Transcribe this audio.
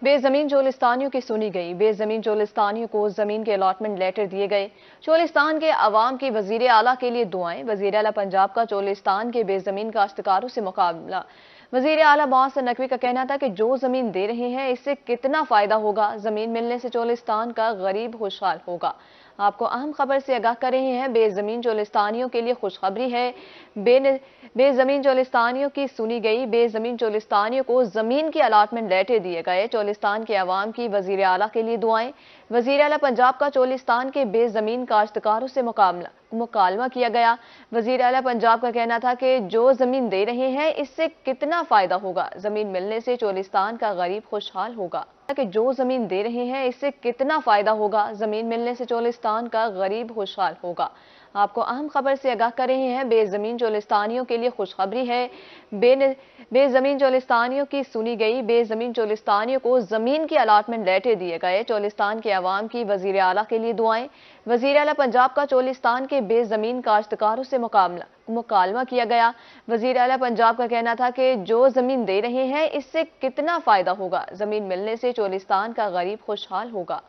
बेजमीन चोलिस्तानियों की सुनी गई। बेजमीन चोलिस्तानियों को जमीन के अलॉटमेंट लेटर दिए गए। चोलिस्तान के अवाम की वजीर आला के लिए दुआएं। वजीर आला पंजाब का चोलिस्तान के बेजमीन काश्तकारों से मुकाबला। वजीर आला मोहसिन नकवी का कहना था कि जो जमीन दे रहे हैं इससे कितना फायदा होगा। जमीन मिलने से चोलिस्तान का गरीब खुशहाल होगा। आपको अहम खबर से आगाह कर रहे हैं। बेजमीन चोलिस्तानियों के लिए खुशखबरी है। बेजमीन चोलिस्तानियों की सुनी गई। बेजमीन चोलिस्तानियों को जमीन की अलाटमेंट लेटर दिए गए। चोलिस्तान के अवाम की वजीर आला के लिए दुआएं। वजीर आला पंजाब का चोलिस्तान के बेजमीन काश्तकारों से मुकालमा किया गया। वजीर आला पंजाब का कहना था कि जो जमीन दे रहे हैं इससे कितना फायदा होगा। जमीन मिलने से चोलिस्तान का गरीब खुशहाल होगा। कि जो जमीन दे रहे हैं इससे कितना फायदा होगा। जमीन मिलने से चोलिस्तान का गरीब खुशहाल होगा। आपको अहम खबर से आगाह कर रहे हैं। बेजमीन चोलिस्तानियों के लिए खुशखबरी है। बेजमीन चोलिस्तानियों की सुनी गई। बेजमीन चोलिस्तानियों को जमीन की अलाटमेंट लेटर दिए गए। चोलिस्तान के अवाम की वजीर आला के लिए दुआएं। वजीर आला पंजाब का चोलिस्तान के बेजमीन काश्तकारों से मुकालमा किया गया। वजीर आला पंजाब का कहना था कि जो जमीन दे रहे हैं इससे कितना फायदा होगा। जमीन मिलने से चोलिस्तान का गरीब खुशहाल होगा।